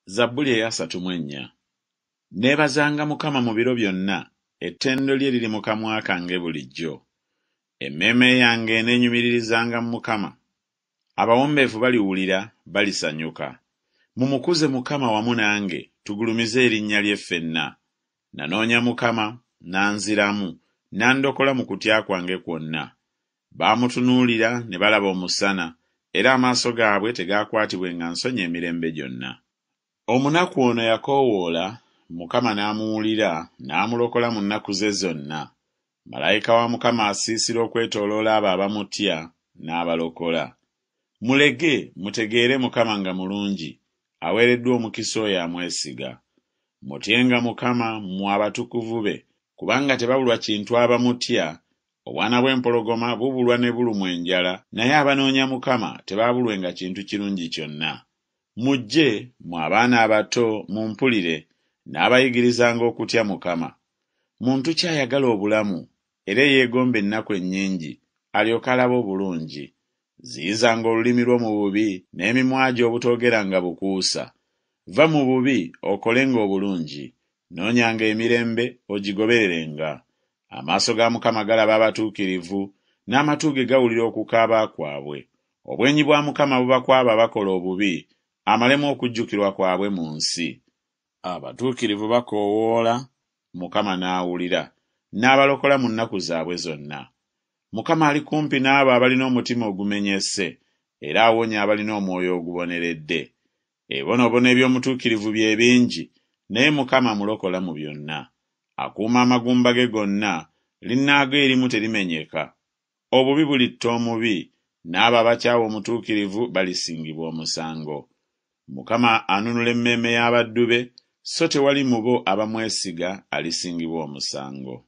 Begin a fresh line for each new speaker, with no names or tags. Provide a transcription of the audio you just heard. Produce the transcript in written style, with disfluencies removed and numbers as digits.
Zabbuli eya 34. Neebazanga Mukama mu biro byonna, ettendo lye liri mu kamwa kange bulijjo. Emmeeme yange eneenyumiririzanga mu Mukama. Abawombeefu baliwulira, balisanyuka. Mumukuze Mukama wamu nange, tugulumize erinnya lye ffenna. Nanoonya Mukama, nanziramu, nandokola mu kutya kwange kwonna. Baamutunuulira ne balaba omusana, era amaaso gaabwe tegaakwatibwenga nsonyi emirembe gyonna. Omunaku ono yakoowoola, Mukama n'amuwulira, n'amulokola mu nnaku ze zonna. Malayika wa Mukama asiisira okwetooloola abo abamutya, n'abalokola. Mulege, mutegeere Mukama nga mulungi, aweereddwa omukisa oyo amwesiga. Mutyenga Mukama mmwe abatukuvu be, kubanga tebabulwa kintu abamutya. Obwana bw'empologoma bubulwa ne bulumwa enjala, naye abanoonya Mukama tebaabulwenga kintu kirungi kyonna. Mujje, mmwe abaana abato, mumpulire, n'abayigirizanga okutya Mukama. Muntu ki ayagala obulamu, era yeegomba ennaku ennyingi, alyoke alabe obulungi? Ziyizanga olulimi lwo mu bubi, n'emimwa gyo obutoogeranga bukuusa. Va mu bubi, okolenga obulungi. Noonyanga emirembe, ogigobererenga. Amaaso ga Mukama galaba abatuukirivu, n'amatu ge gawulira okukaaba kwabwe. Obwenyi bwa Mukama buba kwabo abakola obubi, amalemu okujjukirwa kwabwe mu nsi. Abatuukirivu bakoowoola, Mukama n'awulira, n'abalokola mu nnaku zaabwe zonna. Mukama ali kumpi n'abo abalina omutima ogumenyese, era awonya abalina omwoyo oguboneredde. Ebibonoobono eby'omutuukirivu bye bingi, naye Mukama amulokola mu byonna. Akuuma amagumba ge gonna, linnaago erimu terimenyeka. Obubi bulitta omubi, n'abo abakyawa omutuukirivu balisingibwa omusango. Mukama anunula emmeeme y'abaddu be, so tewali mu bo abamwesiga alisingibwa omusango.